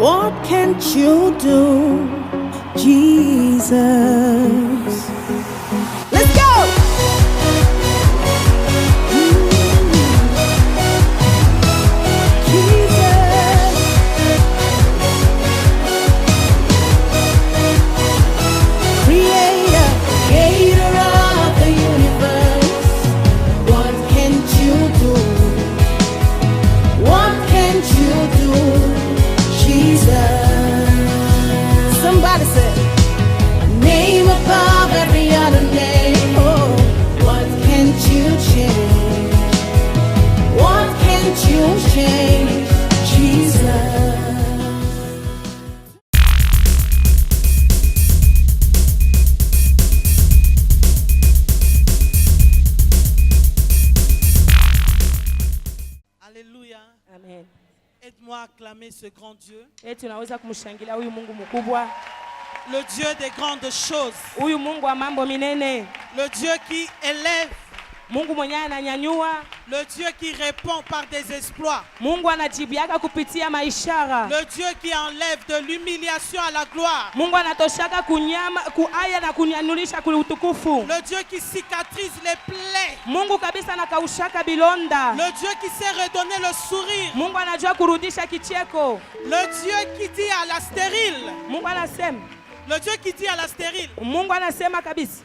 What can't you do, Jesus? Let's go! Jesus. Creator of the universe. What can't you do? What can't you do? Somebody said, name above every other name. Oh, what can't you change? What can't you change? Jesus. Alléluia. Amen. Aide-moi à acclamer ce grand Dieu. Tunaweza kumshangilia huyu Mungu mkubwa. Le Dieu des grandes choses. Huyu Mungu wa mambo minene. Le Dieu qui élève. Mungu mwenye ananyanyua. Le Dieu qui répond par des exploits. Mungu anajibiaka kupitia maishara. Le Dieu qui enlève de l'humiliation à la gloire. Mungu anatoshaka kuaya na kunyanulisha utukufu. Le Dieu qui cicatrise les plaies. Mungu kabisa anakaushaka bilonda. Le Dieu qui sait redonner le sourire. Mungu anajua kurudisha kicheko. Le Dieu qui dit à la stérile. Mungu anasema. Le Dieu qui dit à la stérile. Mungu anasema kabisa.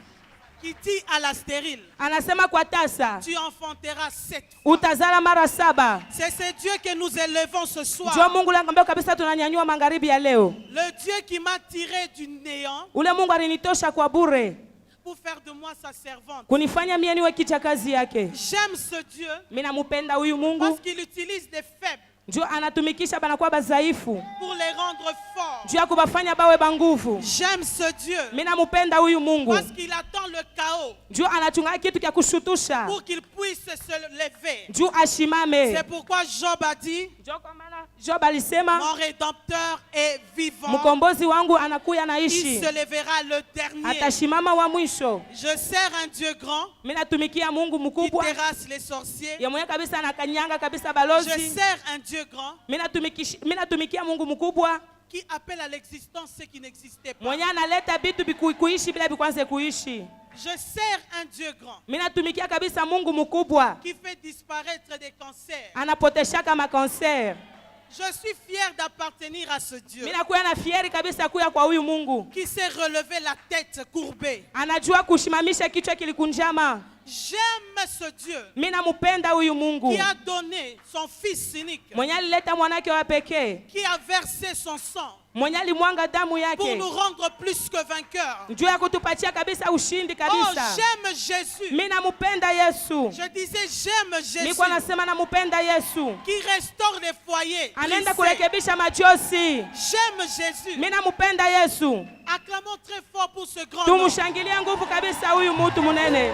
Qui dit à la stérile, anasema kwa tasa, tu enfanteras 7 fois. Utazala mara 7. C'est ce Dieu que nous élevons ce soir. Ndio Mungu ambaye kabisa tunanyanyua magharibi ya leo. Le Dieu qui m'a tiré du néant. Ule Mungu alinitosha kwa bure. Pour faire de moi sa servante. Kunifanya mimi niwe kichakazi yake. J'aime ce Dieu. Mimi nampenda huyu Mungu. Parce qu'il utilise des faibles. Ndio anatumikisha banakuwa badhaifu. Pour les rendre forts. Ndio akubafanya bawe banguvu. J'aime ce Dieu. Mimi nampenda huyu Mungu. Parce qu'il attend le chaos. Ndio anachunga kitu cha kushutusha. Pour qu'il puisse se lever. Ndio ashimame. C'est pourquoi Job a dit. Ndio kwa maana Job alisema, mon rédempteur est vivant. Mkombozi wangu anakuya naishi. Il se levera le dernier. Atashimama wa mwisho. Je sers un Dieu grand. Mimi natumikia Mungu mkubwa. Qui terrasse les sorciers. Yeye mwenyewe kabisa anakanyanga kabisa balozi. Je sers un Dieu grand. Mimi natumikia Mungu mkubwa. Qui appelle à l'existence ce qui n'existait pas. Mwenye analeta vitu kuishi bila vikwanze kuishi. Je sers un Dieu grand. Mimi natumikia kabisa Mungu mkubwa. Qui fait disparaître des cancers. Anapoteshaka makanser. Je suis fier d'appartenir à ce Dieu. Mimi nakuwa na fieri kabisa kuya kwa huyu Mungu. Qui sait relever la tête courbée. Anajua kushimamisha kichwa kilikunjama. J'aime ce Dieu. Mimi nampenda huyu Mungu. Qui a donné son fils unique. Mwenye alileta mwanake wa pekee. Qui a versé son sang. Mwenye alimwanga damu yake. Pour nous rendre plus que vainqueurs. Ndio ya kutupatia kabisa ushindi kabisa. Oh, j'aime Jésus. Mimi nampenda Yesu. Je disais j'aime Jésus. Mimi kwa nasema nampenda Yesu. Qui restaure les foyers. Anaenda kurekebisha machozi. J'aime Jésus. Mimi nampenda Yesu. Acclamons très fort pour ce grand homme. Tumshangilie nguvu kabisa huyu mtu munene.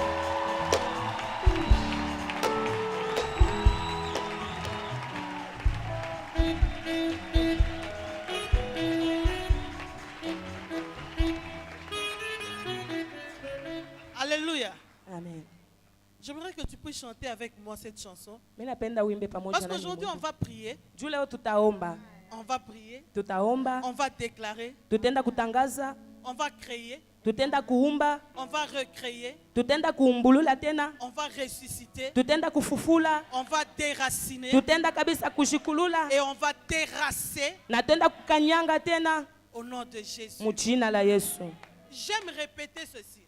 Alléluia. Amen. J'aimerais que tu puisses chanter avec moi cette chanson. Parce qu'aujourd'hui on va prier. On va prier. Tutaomba. On va déclarer. Tutenda kutangaza. On va créer. Tutenda kuumba. On va recréer. Tutenda kuumbulula tena. On va ressusciter. Tutenda kufufula. On va déraciner. Tutenda kabisa kushikulula. Et on va terrasser. Na tenda kukanyanga tena. Au nom de Jésus. Mujina la Yesu. J'aime répéter ceci.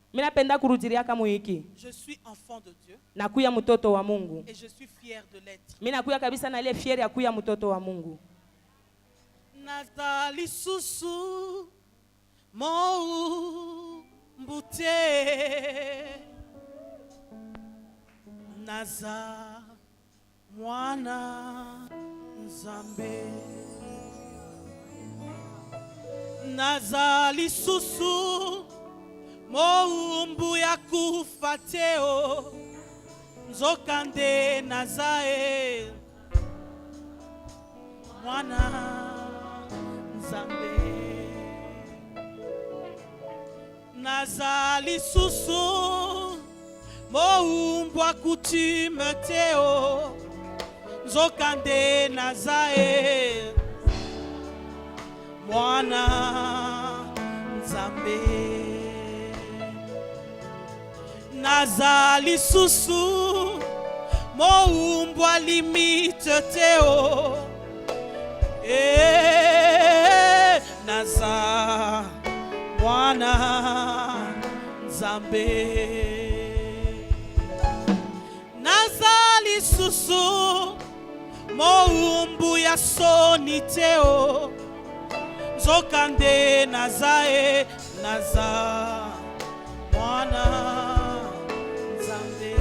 Je suis enfant de Dieu. Nakuya mtoto wa Mungu. Et je suis fier de l'être. Mimi nakuya kabisa na ile fier ya kuya mtoto wa Mungu. Nazali susu mo mbute naza mwana nzambe nazali susu moumbu ya kufateo nzokande nazae mwana nzambe nazali susu Moumbwa coutume teo Zokande nazae Mwana Nzambe Nazali susu Moumbwa limite teo Naza Mwana Nzambe Nazali susu Moumbu ya soniteo Zokande nazae Naza Mwana Nzambe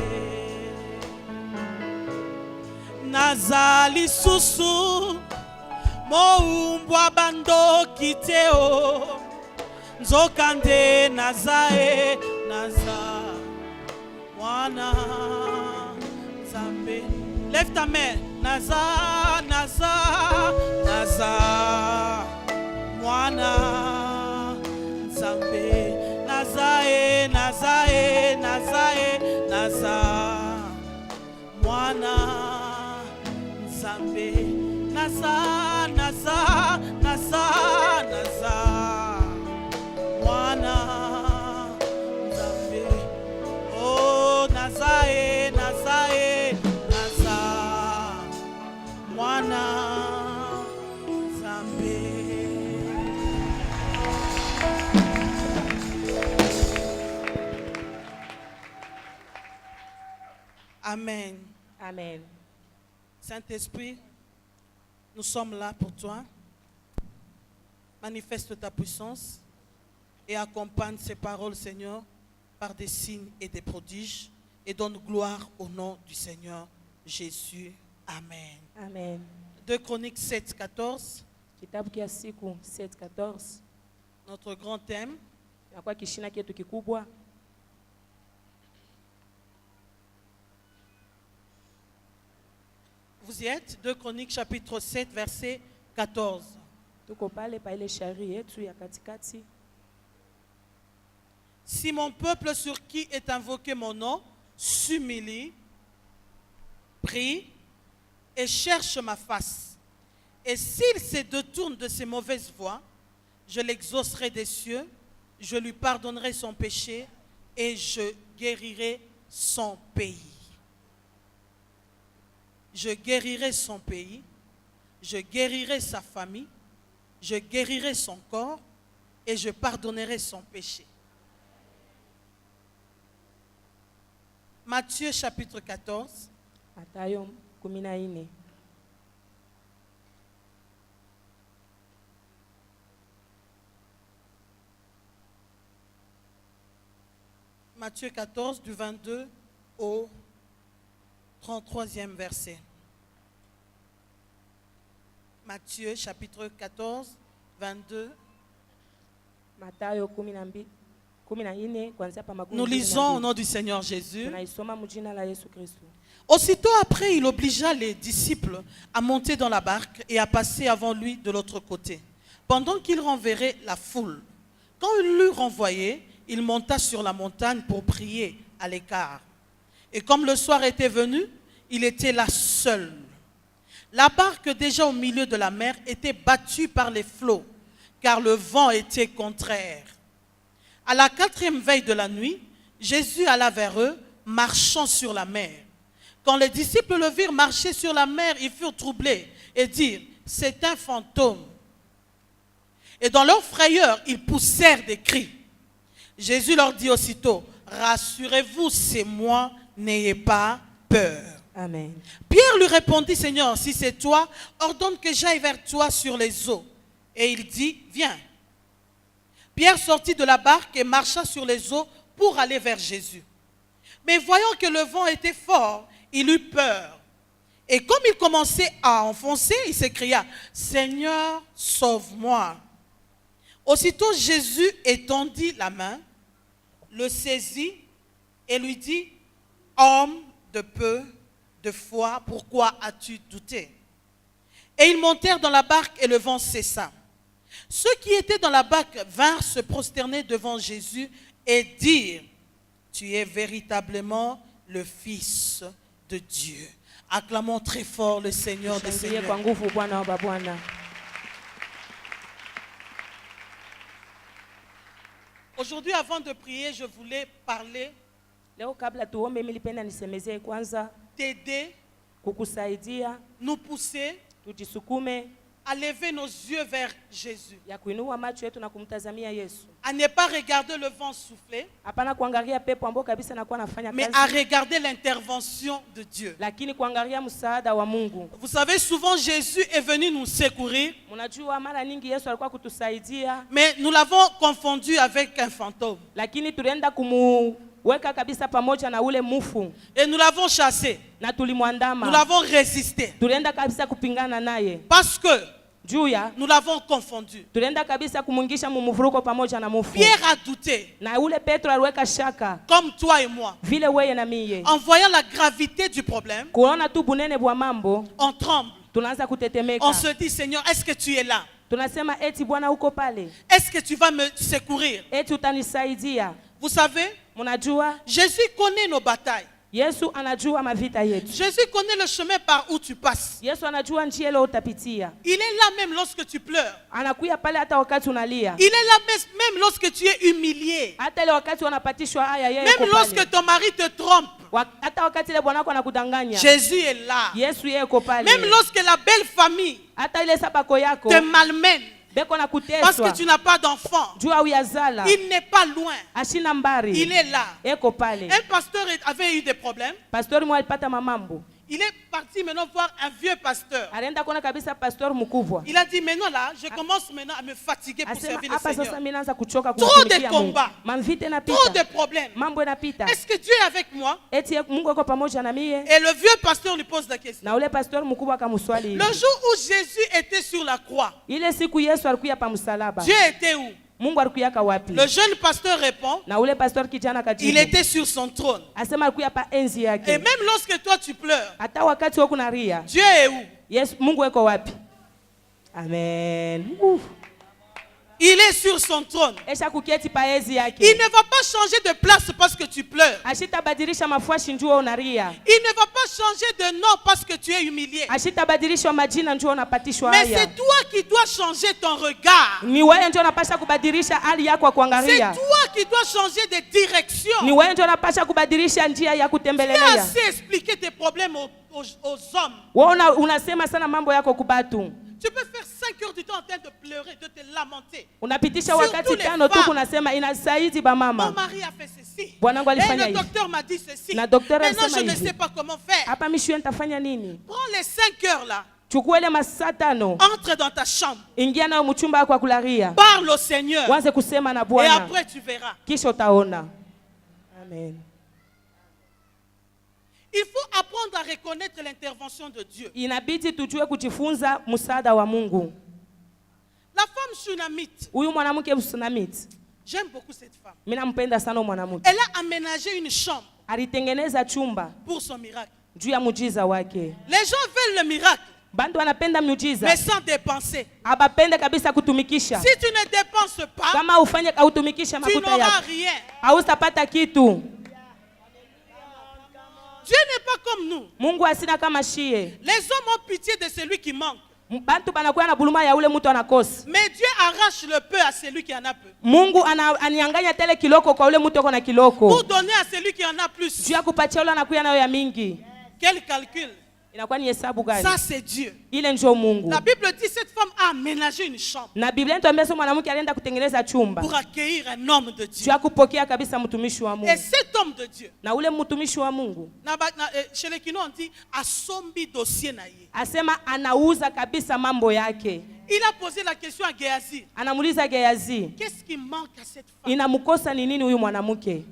Nazali susu Moumbu abando kiteo Zokande nazae Naza Mwana Nzambe. Lève ta main. Naza, Naza, Naza, Mwana Nzambe. Nazae, Nazae, Nazae, Naza, Mwana Nzambe. Naza, Naza, Naza, Naza, Mwana Nzambe. Oh, Nazae, Nazae, Naza, Mwana Nzambe. Amen. Amen. Saint-Esprit, nous sommes là pour toi. Manifeste ta puissance et accompagne ces paroles, Seigneur, par des signes et des prodiges, et donne gloire au nom du Seigneur Jésus. Amen. Amen. 2 Chroniques 7, 14, Kitabu kia siku 7:14 notre grand thème. inakuwa kishina kietu kikubwa. Vous y êtes? 2 Chroniques chapitre 7, verset 14. Tuko pale pa ile shari yetu ya katikati. Si mon peuple sur qui est invoqué mon nom s'humilie, prie et cherche ma face, et s'il se détourne de ses mauvaises voies, je l'exaucerai des cieux, je lui pardonnerai son péché et je guérirai son pays. Je guérirai son pays, je guérirai sa famille, je guérirai son corps et je pardonnerai son péché. Matthieu chapitre 14, Matayo 14. Matthieu 14 du 22 au 33e verset. Matthieu chapitre 14, 22. Matayo 14 kuanzia pa makumi Nous mbili na lisons au mbili. nom du Seigneur Jésus. Tunaisoma mjina la Yesu Kristo. Aussitôt après, il obligea les disciples à monter dans la barque et à passer avant lui de l'autre côté, pendant qu'il renverrait la foule. Quand il l'eut renvoyé, il monta sur la montagne pour prier à l'écart. Et comme le soir était venu, il était là seul. La barque, déjà au milieu de la mer, était battue par les flots, car le vent était contraire. À la 4e veille de la nuit, Jésus alla vers eux, marchant sur la mer. Quand les disciples le virent marcher sur la mer, ils furent troublés et dirent, c'est un fantôme. Et dans leur frayeur, ils poussèrent des cris. Jésus leur dit aussitôt, rassurez-vous, c'est moi, n'ayez pas peur. Amen. Pierre lui répondit, Seigneur, si c'est toi, ordonne que j'aille vers toi sur les eaux. Et il dit, viens. Pierre sortit de la barque et marcha sur les eaux pour aller vers Jésus. Mais voyant que le vent était fort, il eut peur. Et comme il commençait à enfoncer, il s'écria, Seigneur, sauve-moi. Aussitôt Jésus étendit la main, le saisit et lui dit, homme de peu de foi, pourquoi as-tu douté? Et ils montèrent dans la barque et le vent cessa. Ceux qui étaient dans la barque vinrent se prosterner devant Jésus et dirent, tu es véritablement le Fils de Dieu. Acclamons très fort le Seigneur des Shangilie kwa Seigneurs. nguvu Bwana wa mabwana. Aujourd'hui, avant de prier, je voulais parler, Leo kabla tuombe, mimi nilipenda nisemezee kwanza t'aider, kukusaidia nous pousser tujisukume à lever nos yeux vers Jésus, ya kuinua macho yetu na kumtazamia Yesu. à ne pas regarder le vent souffler, Hapana kuangalia pepo ambao kabisa nakuwa nafanya mais kazi, à regarder l'intervention de Dieu. lakini kuangalia msaada wa Mungu. Vous savez, souvent Jésus est venu nous secourir, Mnajua mara nyingi Yesu alikuwa kutusaidia, mais nous l'avons confondu avec un fantôme. lakini tulienda kumuweka kabisa pamoja na ule mufu Et nous l'avons chassé, na nous tulimwandama. l'avons résisté, Tulienda kabisa kupingana naye. parce que Juu ya nous l'avons confondu. tulienda kabisa kumwingisha mumuvuruko pamoja na mufu. Pierre a douté, Na ule Petro aliweka shaka comme toi et moi. vile weye na miye. En voyant la gravité du problème, Kuona tu bunene bwa mambo, on tremble. tunaanza kutetemeka. On se dit, Seigneur, est-ce que tu es là? Tunasema eti Bwana uko pale. Est-ce que tu vas me secourir? Eti utanisaidia. Vous savez, Mnajua Jésus connaît nos batailles. Yesu anajua mavita yetu. Jésus connaît le chemin par où tu passes. Yesu anajua njia ile utapitia. Il est là même lorsque tu pleures. Anakuya pale hata wakati unalia. Il est là même lorsque tu es humilié. Hata ile wakati wanapatishwa haya yeye Même yuko lorsque pale. ton mari te trompe. Hata wakati ile bwanako anakudanganya. Jésus est là. Yesu yeye yuko pale. Même lorsque la belle famille Hata ile sabako yako te malmène beko na parce que kuteswa. tu n'as pas d'enfant. Jua uyazala. Il n'est pas loin. Ashina mbari. Il est là. Eko pale. Un pasteur avait eu des problèmes. Pastori mwa alipata mamambo. Il est parti maintenant voir un vieux pasteur. Alienda kuona kabisa pastori mkubwa. Il a dit, maintenant là, je commence maintenant à me fatiguer pour Asema servir le hapa sasa Seigneur. mimi naanza kuchoka Trop kumtumikia de Mungu. combats. Mamvite Trop napita. de problèmes. Mambo yanapita. Est-ce que Dieu est avec moi? Eti Mungu yuko pamoja na mie. Et le vieux pasteur lui pose la question. Na ule pastori mkubwa akamswali hivi. Le jour où Jésus était sur la croix, Ile siku Yesu alikuya pa msalaba. Dieu était où? Mungu alikuyaka wapi? Le jeune pasteur répond, Na ule pastori kijana il kajibu. était sur son trône. Asema alikuya pa enzi Et yake. même lorsque toi tu pleures, Hata wakati wako nalia. Dieu est où? Yesu Mungu yuko wapi? Amen. Il est sur son trône. Esha kuketi pa enzi yake. Il ne va pas changer de place parce que tu pleures. Ashitabadilisha mafuashi njoo unalia. Il ne va pas changer de nom parce que tu es humilié. Ashitabadilishwa majina njoo unapatishwa Mais haya. c'est toi qui dois changer ton regard. Ni wewe ndio unapasha kubadilisha hali yako ya C'est kuangalia. toi qui dois changer de direction. Ni wewe ndio unapasha kubadilisha njia ya Tu as kutembelelea. assez expliqué tes problèmes aux hommes. Wewe unasema sana mambo yako kubatu. Tu peux faire 5 heures du temps en train de pleurer, de te lamenter. Unapitisha Surtout wakati les tano tu femmes. kunasema inasaidi ba Mon mama. mari a fait ceci. Bwanangu Et alifanya le hivi. docteur m'a dit ceci. Na docteur Maintenant, alisema je ne hivi. sais pas comment faire. Hapa mimi nitafanya nini? Prends les 5 heures là. Chukua ile masaa tano. Entre dans ta chambre. Ingia nayo mchumba wako wa kularia. Parle au Seigneur. Uanze kusema na Et Bwana. après, tu verras. Kisha utaona. Amen. Il faut apprendre à reconnaître l'intervention de Dieu. Inabidi tujue kujifunza msaada wa Mungu. La femme Shunamite, Huyu mwanamke Msunamiti, j'aime beaucoup cette femme. mimi nampenda sana huyu mwanamke. Elle a aménagé une chambre Alitengeneza chumba pour son miracle. juu ya muujiza wake. Les gens veulent le miracle, Bantu wanapenda muujiza, mais sans dépenser. abapende kabisa kutumikisha. Si tu ne dépenses pas, Kama ufanye kautumikisha tu makuta n'auras yako, rien. hautapata kitu. Dieu n'est pas comme nous. Mungu asina kama shie. Les hommes ont pitié de celui qui manque. Bantu banakuwa na buluma ya ule mtu anakosa. Mais Dieu arrache le peu à celui qui en a peu. Mungu anianganya tele kiloko kwa ule mtu ako na kiloko. Pour donner à celui qui en a plus. Juu ya kupatia ule anakuya nayo ya mingi. Quel calcul? Inakuwa ni hesabu gani? Ça c'est Dieu. Ile njoo Mungu. La Bible dit cette femme a aménagé une chambre Na Biblia inatuambia sio mwanamke alienda kutengeneza chumba. pour accueillir un homme de Dieu. Juu ya kupokea kabisa mtumishi wa Et Mungu. cet homme de Dieu, Na ule mtumishi wa Mungu chez les Kino on dit asombi dossier na ye. asema anauza kabisa mambo yake. Il a posé la question à Géasi. Anamuuliza Gehazi, Qu'est-ce qui manque à cette femme? inamkosa ni nini huyu mwanamke?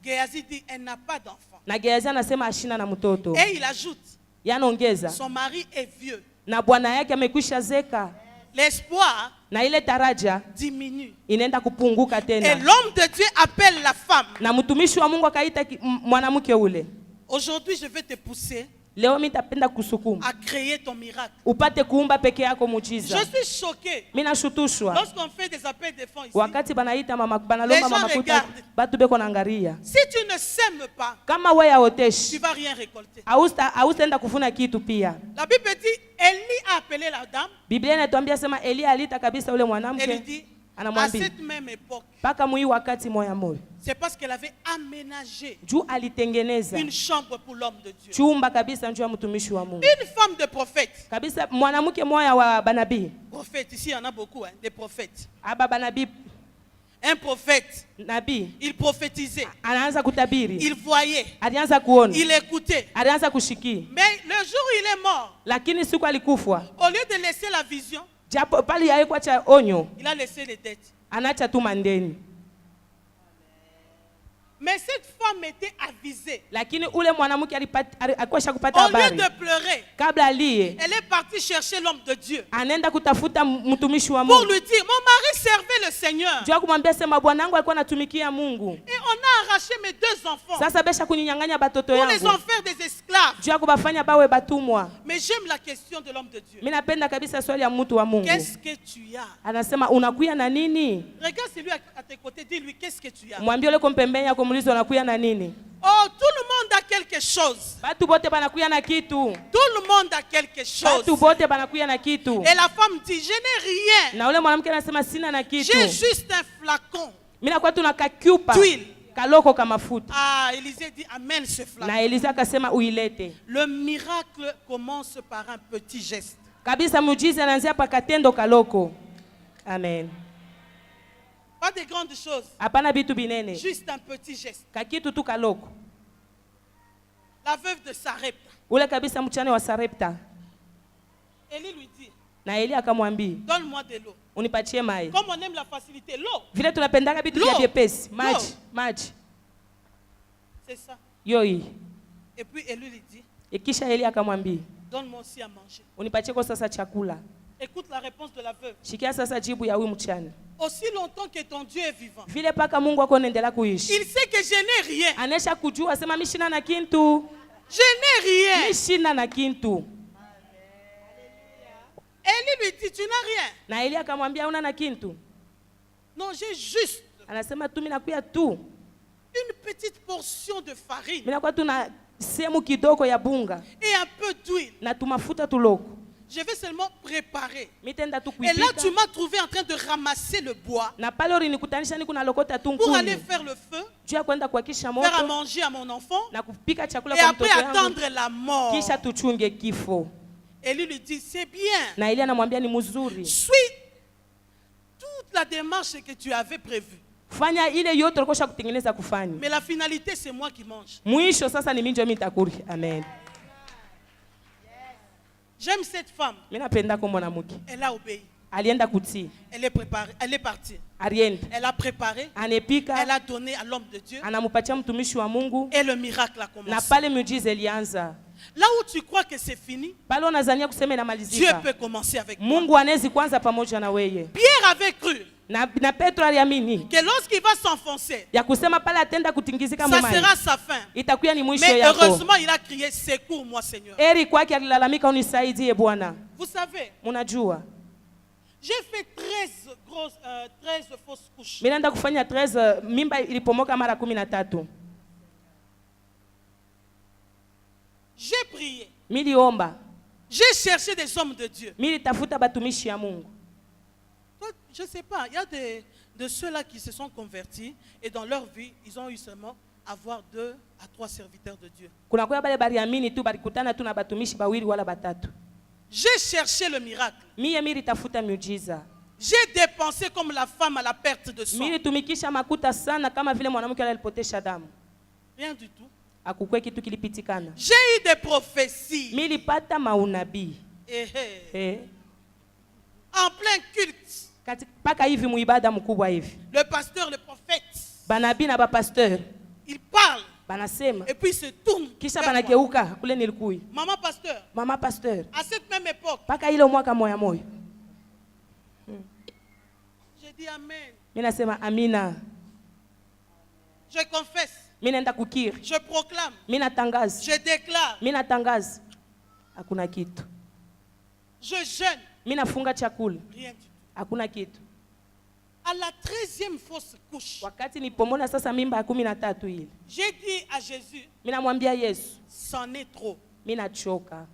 Géasi dit elle n'a pas d'enfant. Na Gehazi anasema ashina na mtoto. Et il ajoute Yanaongeza son mari est vieux. na bwana yake amekwisha zeka. L'espoir Na ile taraja diminue. inaenda kupunguka Et tena. l'homme de Dieu appelle la femme. Na mtumishi wa Mungu akaita mwanamke ule. Aujourd'hui, je vais te pousser Leo mimi nitapenda kusukuma à créer ton miracle. upate kuumba peke yako muujiza. Je suis choqué. Mimi nashutushwa Lorsqu'on fait des appels de fonds ici, wakati banaita mama Les banalomba gens mama kuta regardent. batu beko naangalia. si tu ne sèmes pas, Kama wewe tu haoteshi vas rien récolter. hautaenda kufuna kitu pia. La Bible dit, Élie a appelé la dame Biblia inatuambia sema Elia alita kabisa ule et lui mwanamke dit, à anamwambia cette même époque, paka mwi wakati moya moyo c'est parce qu'elle avait aménagé juu alitengeneza une chambre pour l'homme de Dieu. chumba kabisa njoo ya mtumishi wa Mungu Une femme de prophète. kabisa, mwanamke moya wa banabii. Prophète, ici il y en a beaucoup, hein, des prophètes. Aba banabii, Un prophète, nabii il prophétisait, anaanza kutabiri, il voyait, alianza kuona, il écoutait. alianza kushiki, Mais le jour où il est mort, lakini siku alikufa, au lieu de laisser la vision, japo pali yaekwa cha onyo, il a laissé les dettes. anacha tu mandeni. Mais cette femme était avisée. Lakini ule mwanamke alikuwa kupata Au lieu habari, de pleurer, kabla alie, elle est partie chercher l'homme de Dieu anaenda kutafuta mtumishi wa pour Mungu, lui dire, mon mari servait le Seigneur jua kumwambia sema bwanangu alikuwa anatumikia Mungu, et on a arraché mes 2 enfants sasa besha kuninyang'anya batoto pour les yangu, en faire des esclaves. jua kubafanya bawe batumwa. Mais j'aime la question de l'homme de Dieu. Mimi napenda kabisa swali ya mtu wa Mungu. Qu'est-ce que tu as? Anasema unakuya na nini? Regarde celui à tes côtés, dis-lui, qu'est-ce que tu as? Mwambie ule kompembeni yako, muulize unakuya na nini? Oh, tout le monde a quelque chose. Batu bote banakuya na kitu. Tout le monde a quelque chose. Batu bote banakuya na kitu. Et la femme dit, je n'ai rien. Na ule mwanamke anasema sina na kitu. J'ai juste un flacon. Mimi nakuwa tuna kakyupa D'huile. kaloko kama mafuta. Ah, Élisée dit, amène ce flacon. Na Elisa akasema uilete. Le miracle commence par un petit geste. Kabisa muujiza anaanzia pa katendo kaloko. Amen. Pas de grandes choses. Hapana bitu binene. Juste un petit geste. Kakitu tu kaloko. La veuve de Sarepta. Ule kabisa mchane wa Sarepta. Élie lui dit, Na Elia akamwambia, donne-moi de l'eau. unipatie mai. Comme on aime la facilité, l'eau, Vile tunapendaka bitu Lo. vya vyepesi. Lo. Maji. c'est ça. Yoi. Et puis Élie lui dit, Ikisha Elia akamwambia, donne-moi aussi à manger. unipatie kwa sasa chakula. Écoute la réponse de la veuve. Shikia sasa jibu ya huyu mchana. Aussi longtemps que ton Dieu est vivant, Vile paka Mungu wako anaendelea kuishi. il sait que je n'ai rien. Anesha kujua sema mimi sina na kintu. Je n'ai rien. Mimi sina na kintu. Élie lui dit, tu n'as rien. Na Elia akamwambia una na kintu. Non, j'ai juste Anasema tu mimi nakuya tu. une petite portion de farine Mimi nakuwa tuna sehemu kidogo ya bunga et un peu d'huile. na tumafuta tuloko. Je vais seulement préparer. Mimi tenda tu Et là, kuipika. tu m'as trouvé en train de ramasser le bois Na pale ulinikutanisha niko na lokota tu pour aller nkuni. faire le feu, Juu ya kwenda kuhakisha faire à moto manger à mon enfant na kupika chakula et kwa après mtoto yangu. attendre la mort. Kisha tuchunge kifo. Élie lui dit, c'est bien. Na Elia anamwambia ni mzuri. Suis toute la démarche que tu avais prévue. Fanya ile yote ulikosha kutengeneza kufanya. Mais la finalité, c'est moi qui mange. Mwisho sasa ni mimi ndio nitakuri. Amen. J'aime cette femme. Mimi napenda kwa mwanamke. Elle a obéi. Alienda kutii. Elle est préparée. Elle est partie. Alienda. Elle a préparé. Anepika. Elle a donné à l'homme de Dieu. Anamupatia mtumishi wa Mungu. Et le miracle a Na commencé. pale muujiza ilianza. Là où tu crois que c'est fini, Pale unazania kusema Dieu inamalizika. peut commencer avec toi. Mungu anaweza kwanza pamoja na weye. Pierre avait cru Na Petro aliamini que lorsqu'il va s'enfoncer, ya kusema pale atenda kutingizika ça mumai. sera sa fin. Itakuwa ni mwisho Mais yako. heureusement, il a crié, secours-moi Seigneur. Eri kwake alilalamika unisaidie Bwana. Vous savez, Munajua. j'ai fait 13 fausses couches. Mimi naenda kufanya 13 mimba ilipomoka mara 13. J'ai prié. Miliomba. J'ai cherché des hommes de Dieu. Militafuta batumishi ya Mungu. Toi, je ne sais pas, il y a de ceux-là qui se sont convertis et dans leur vie, ils ont eu seulement avoir 2 à 3 serviteurs de Dieu. Kuna kwa bale baliamini tu balikutana tu na batumishi bawili wala batatu. J'ai cherché le miracle. Mie militafuta miujiza. J'ai dépensé comme la femme à la perte de sang. Militumikisha makuta sana kama vile mwanamke alipotesha damu. Rien du tout. Akukwe kitu kilipitikana. J'ai eu des prophéties. Milipata maunabii. En plein culte. Paka hivi muibada mkubwa hivi. Le pasteur, le prophète, Banabii na bapasteur il parle banasema. et puis il se tourne. Kisha vers moi. banageuka kule nilikui. Maman pasteur, Mama pasteur. à cette même époque, Paka ile mwaka moya moya. j'ai dit Amen. Mimi nasema amina. Je confesse, Mimi naenda kukiri. je proclame, Mimi natangaza. je déclare Mimi natangaza. hakuna kitu. Je jeûne, Mimi nafunga chakula, rien du tout. hakuna kitu. À la 13e fausse couche, Wakati nilipomona sasa mimba ya 13 ile, j'ai dit à Jésus, mimi namwambia Yesu, c'en est trop. mimi nachoka.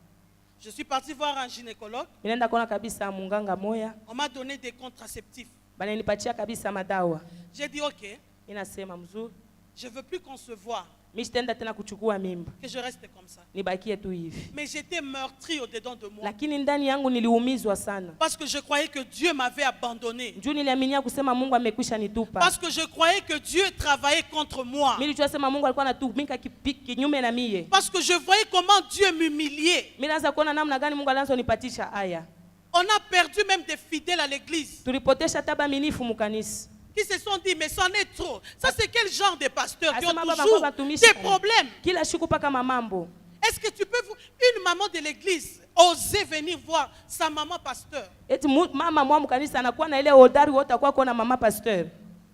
Je suis parti voir un gynécologue. Mimi naenda kuona kabisa munganga moya, On m'a donné des contraceptifs. bananipatia kabisa madawa. J'ai dit, ok, Mimi nasema mzuri, je ne veux plus concevoir, mimi sitaenda tena kuchukua mimba, que je reste comme ça. nibakie tu hivi. Mais j'étais meurtri au-dedans de moi. Lakini ndani yangu niliumizwa sana. Parce que je croyais que Dieu m'avait abandonné. Njoo niliaminia kusema Mungu amekwisha nitupa. Parce que je croyais que Dieu travaillait contre moi. Mimi nilijua sema Mungu alikuwa anatumika kinyume na mie. Parce que je voyais comment Dieu m'humiliait. Mimi naanza kuona namna gani Mungu alianza nipatisha haya. On a perdu même des fidèles à l'église Tulipotesha taba minifu mukanisa. qui se sont dit, mais c'en est trop. Ça, c'est quel genre de pasteurs qui ont Asema baba toujours kwa batumishi. des problèmes? Kila siku paka mamambo. Est-ce que tu peux, une maman de l'église, oser venir voir sa maman pasteur? Eti mama mwa mukanisa anakuwa na ile hodari wote kwa kuona mama pasteur.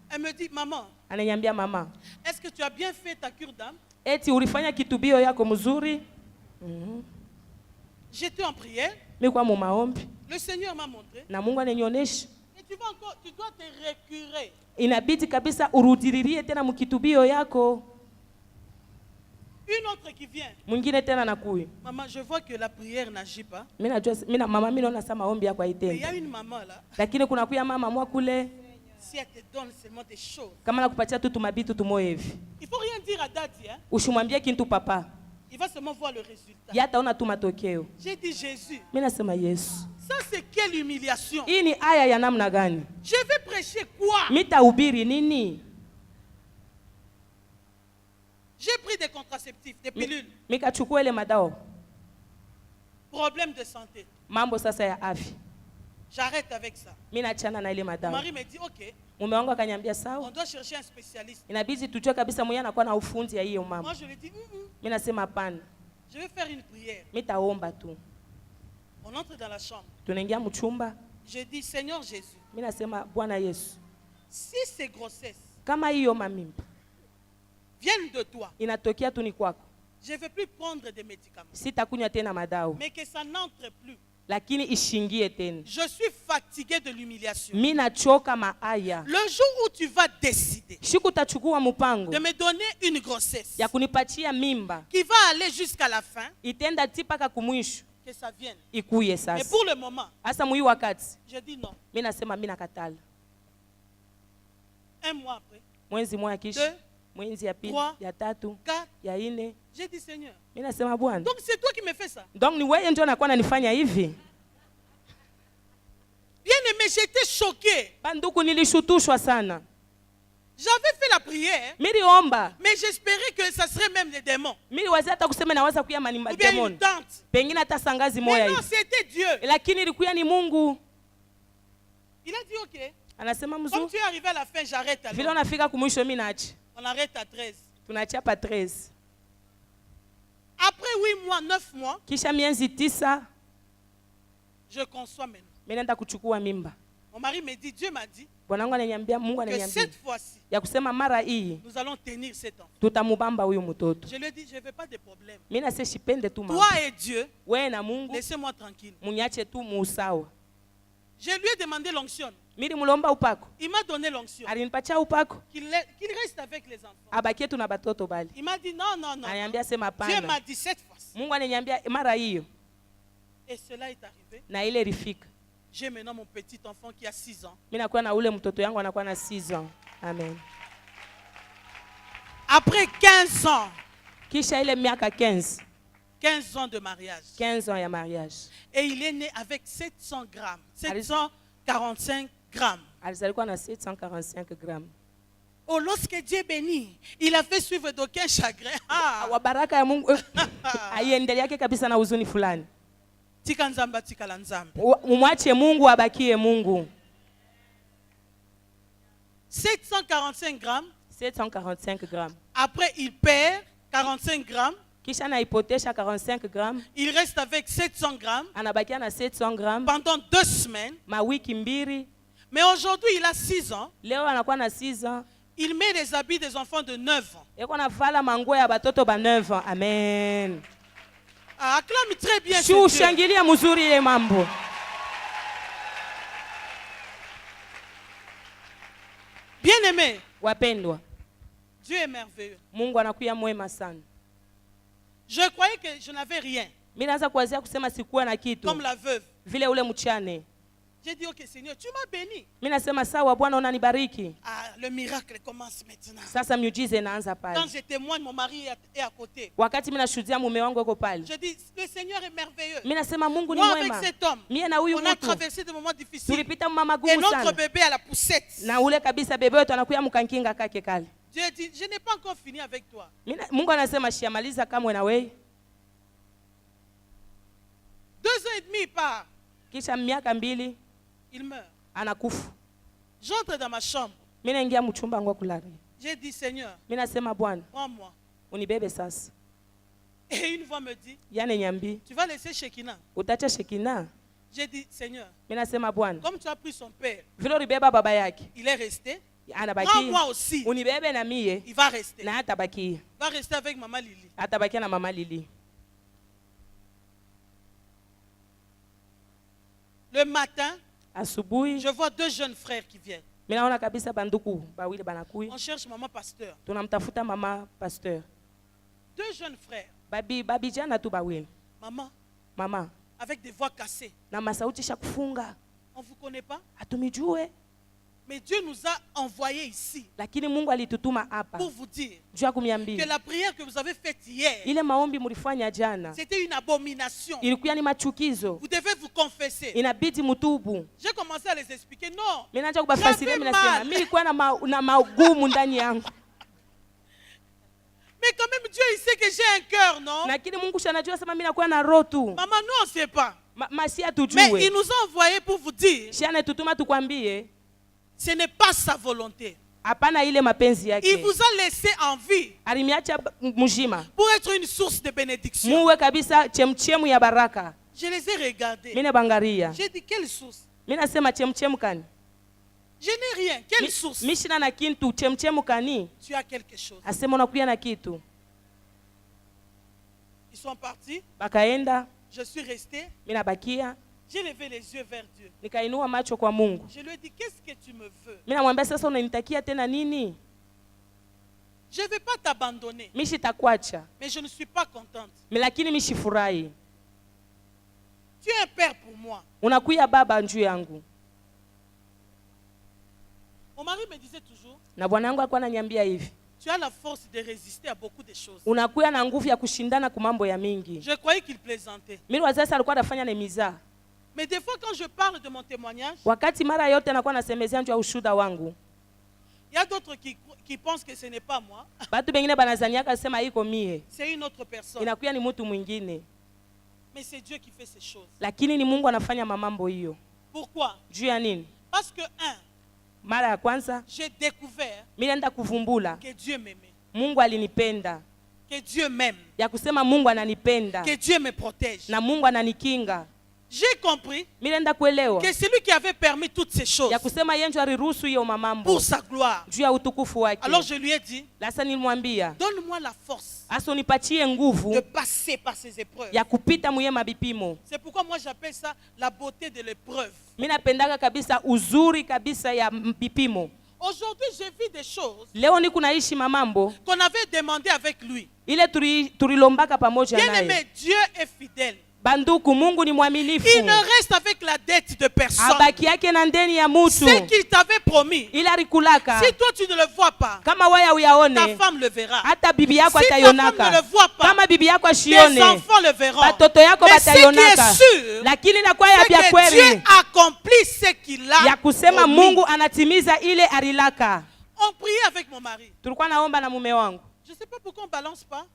Elle me dit, maman, Ananiambia mama, est-ce que tu as bien fait ta cure d'âme? eti ulifanya kitubio yako mzuri? J'étais en prière. Mimi kwa mu maombi Le Seigneur m'a montré. na Mungu ananionyesha. Et tu dois te récurer. Inabidi kabisa urudilirie tena mkitubio yako. Une autre qui vient. Mwingine tena nakuya. Maman, je vois que la prière n'agit pas. Mama mimi naona sama maombi yako Mais il y haitendi. a une maman là. Lakini kuna kuya mama mwa kule Si elle te donne seulement des choses. kama nakupatia tu tumabitu tumoyo hivi. Il ne faut rien dire à Daddy. Hein? Ushimwambie kintu papa. Il va seulement voir le résultat. Yataona tu matokeo. J'ai dit Jésus. Mimi nasema Yesu. Ça c'est quelle humiliation. Hii ni aya ya namna gani? Je vais prêcher quoi? Mitahubiri nini? J'ai pris des contraceptifs, des pilules. Mikachukua ile madawa. Problème de santé. Mambo sasa ya afya. J'arrête avec ça. Mimi naachana na ile Mon madawa. mari me dit, ok, Mume wangu akaniambia on sawa. doit chercher un spécialiste. Inabidi tujue kabisa mwenye anakuwa na ufundi ya hiyo mama. Moi je lui dis, Mimi nasema hapana. je vais faire une prière. Mitaomba tu. On entre dans la chambre. Tunaingia mchumba. Je dis, Seigneur Jésus, Mimi nasema Bwana Yesu. si ces grossesses Kama hiyo mamimba viennent de toi, inatokea tu ni kwako. je ne vais plus prendre des médicaments. Sitakunywa tena madawa. Mais que ça n'entre plus. Lakini ishingie tena. Je suis fatigué de l'humiliation. Mimi nachoka maaya. Le jour où tu vas décider Siku utachukua mpango de me donner une grossesse ya kunipatia mimba, qui va aller jusqu'à la fin, itenda tipaka kumwisho, que ça vienne. ikuye Mais sasa. pour le moment, Asa mwi wakati, je dis non. mimi nasema mimi nakatala. Un mois après, Mwezi mmoja kisha, 2, mwezi ya pili, 3, ya tatu, 4, ya ine, j'ai dit Seigneur. mimi nasema Bwana. Donc c'est toi qui me fais ça. Donc ni wewe ndio unakuwa unanifanya hivi. Bien aimé, j'étais choqué. Banduku nilishutushwa sana. J'avais fait la prière, Miliomba. mais j'espérais que ça serait même des démons. Miliwaza hata kusema naweza kuya Ou bien une demoni. tante. Pengine hata sangazi Mais moya non, hivi. c'était Dieu. Lakini ilikuwa ni Mungu. Il a dit ok. Anasema Comme mzuri. tu es arrivé à la fin, j'arrête Vile alors. unafika kumwisho mimi naacha. On arrête à 13. Tunachapa 13. Après 8 mois, 9 mois, Kisha miezi 9 je conçois maintenant. mimi naenda kuchukua mimba. Mon mari me dit, Dieu m'a dit Bwanangu ananiambia, Mungu que ananiambia cette fois-ci, ya kusema mara hii nous allons tenir cet enfant. tutamubamba huyu mtoto. Je lui ai dit, je ne veux pas de problème. Mimi nase shipende tu mama. Toi et Dieu, Wewe na Mungu laissez-moi tranquille. munyache tu muusawa. Je lui ai demandé l'onction. Mimi mulomba upako. Il m'a donné l'onction. Alinipatia upako. Qu'il reste avec les enfants. Abakie tu na batoto bali. Il m'a dit non, non, non. Ananiambia sema Dieu hapana. m'a dit cette fois-ci. Mungu ananiambia mara hiyo Et cela est arrivé. na ile rifika. J'ai maintenant mon petit enfant qui a 6 ans. Mimi nakuwa na ule mtoto yangu anakuwa na 6 ans. Amen. Après 15 ans, Kisha ile miaka 15. 15 ans de mariage. 15 ans ya mariage. Et il est né avec 700 grammes. 745 grammes. Alizalikuwa na 745 grammes. Oh, lorsque Dieu bénit, il a fait suivre d'aucun chagrin. Ah, Wa baraka ya Mungu aiendelee yake kabisa na huzuni fulani. tika nzamba, tika la nzambe. Umwache Mungu abakie Mungu. 745 grammes. 745 grammes. Après, il perd 45 grammes. Kisha naipotesha 45 grammes. Il reste avec 700 grammes Anabakia na 700 grammes. pendant 2 semaines. Mawiki mbili. Mais aujourd'hui, il a 6 ans. Leo anakuwa na 6 ans. Il met les habits des enfants de 9 ans. Eko na vala manguo ya batoto ba 9 ans. Amen. Ah, acclame très bien ce Dieu. Ushangilia mzuri ile mambo. Bien-aimé, Wapendwa, Dieu est merveilleux. Mungu anakuwa mwema sana. Je croyais que je n'avais rien, Mimi naanza kuanzia kusema sikuwa na kitu. comme la veuve. Vile ule mchane. J'ai dit, ok Seigneur, tu m'as béni. Mimi nasema sawa Bwana unanibariki. Ah, le miracle commence maintenant. Sasa miujiza inaanza Quand pale. je témoigne, mon mari est à côté. Wakati mimi nashuhudia mume wangu yuko pale. Je dis, le Seigneur est merveilleux. Mimi nasema Mungu ni Moi, avec mwema. cet homme, Mie na huyu on a mtu traversé des moments difficiles. tulipita mama Et gumu notre sana. bébé à la poussette. Na ule kabisa bebe wetu anakuya mkankinga kake kale. Dieu dit, je n'ai pas encore fini avec toi. Mungu anasema shiamaliza kamwe na wewe. 2 ans et demi il part. Kisha miaka 2 Il meurt. anakufa. J'entre dans ma chambre. Mimi naingia mchumba wangu kulala. J'ai dit, Seigneur, Mimi nasema Bwana, prends-moi. unibebe sasa. Et une voix me dit, Yane nyambi, tu vas laisser Shekina. utacha Shekina. J'ai dit, Seigneur, Mimi nasema Bwana, comme tu as pris son père, vile ulibeba baba yake, il est resté. anabaki. Prends-moi aussi. Unibebe na mie, Il va rester. na atabaki. Il va rester avec maman Lily. Atabaki na mama Lili. Le matin, Asubuhi, je vois 2 jeunes frères qui viennent. mimi naona kabisa banduku bawili banakuya. On cherche maman pasteur. Tunamtafuta mama pasteur. 2 jeunes frères. Babi jana tu bawili. Maman, Mama, avec des voix cassées. na masauti sha kufunga. On ne vous connaît pas? Hatumijue, Mais Dieu nous a envoyés ici lakini Mungu alitutuma hapa. pour vous dire Jua que kumiambia. la prière que vous avez faite hier, Ile maombi mulifanya jana c'était une abomination. ilikuwa ni machukizo. Vous devez vous confesser. Inabidi mutubu. J'ai commencé à les expliquer. Non, Mimi naanza kubafasiria, mimi J'avais nasema mal. mimi nilikuwa na magumu ndani yangu. mais quand même Dieu il sait que j'ai un cœur, non? Lakini Mungu shanajua sema mimi nakuwa na roho tu. Maman, nous on ne sait pas. Masia Mais il tujue. nous a envoyés pour vous dire, Shana tutuma tukwambie, ce n'est pas sa volonté. hapana ile mapenzi Il yake. vous a laissé en vie Alimiacha mujima. pour être une source de bénédiction. Muwe kabisa chemchemu ya baraka. Je les ai regardés. Mimi bangaria. J'ai dit, quelle source? Mimi nasema chemchemu kani? Je n'ai rien. Quelle source? Mimi sina na kintu chemchemu kani? Tu as quelque chose. Asema unakuya na kitu. Ils sont partis. Bakaenda, Je suis resté. mimi nabakia, J'ai levé les yeux vers Dieu. nikainua macho kwa Mungu. Je lui ai dit, qu'est-ce que tu me veux? Mimi namwambia sasa unanitakia tena nini? Je ne vais pas t'abandonner. Mimi sitakuacha. Mais je ne suis pas contente. Lakini mimi sifurahi. Tu es un père pour moi. Unakuya baba njuu yangu. Mon mari me disait toujours, Na bwana wangu alikuwa ananiambia hivi. tu as la force de résister à beaucoup de choses. Unakuya na nguvu ya kushindana kwa mambo ya mingi. Je croyais qu'il plaisantait. Mimi wazazi alikuwa anafanya na miza. Mais des fois, quand je parle de mon témoignage, Wakati mara yote anakuwa anasemezea njoo ushuda wangu. il y a d'autres qui pensent que ce n'est pas moi. Batu bengine banazaniaka sema iko mie. C'est une autre personne. Inakuya ni mtu mwingine. Mais c'est Dieu qui fait ces choses. Lakini ni Mungu anafanya mambo hiyo. Pourquoi? Juu ya nini? Parce que, Mara ya kwanza j'ai découvert mimi naenda kuvumbula. que Dieu m'aimait. Mungu alinipenda. Que Dieu m'aime. Ya kusema Mungu ananipenda. Que Dieu me protège. Na Mungu ananikinga. J'ai compris Mimi naenda kuelewa. que c'est lui qui avait permis toutes ces choses Ya kusema yeye ndio aliruhusu hiyo mambo. pour sa gloire. Juu ya utukufu wake. Alors je lui ai dit, Sasa nilimwambia, donne-moi la force asa unipatie nguvu de passer par ces épreuves. ya kupita mwe mabipimo. C'est pourquoi moi j'appelle ça la beauté de l'épreuve. Mimi napendaka kabisa uzuri kabisa ya bipimo. Aujourd'hui, j'ai vu des choses Leo ni kunaishi mamambo qu'on avait demandé avec lui. ile tulilombaka pamoja Bien naye. aimé, Dieu est fidèle. Banduku, Mungu ni mwaminifu. Il ne reste avec la dette de personne. Abaki yake na ndeni ya mutu. Ce qu'il t'avait promis. Ila alikulaka. Si toi tu ne le vois pas, Kama waya uyaone, ta femme le verra. hata bibi yako Si ta femme ne atayonaka. le voit pas, Kama bibi yako tes ashione, enfants le verront. batoto yako Mais ce qui batayonaka. est sûr, Lakini nakuwa ya c'est bya que Dieu kweli accomplit ce qu'il a ya kusema promis. Mungu anatimiza ile alilaka. On priait avec mon mari. Tulikuwa naomba na mume wangu. Je ne sais pas pourquoi on ne balance pas.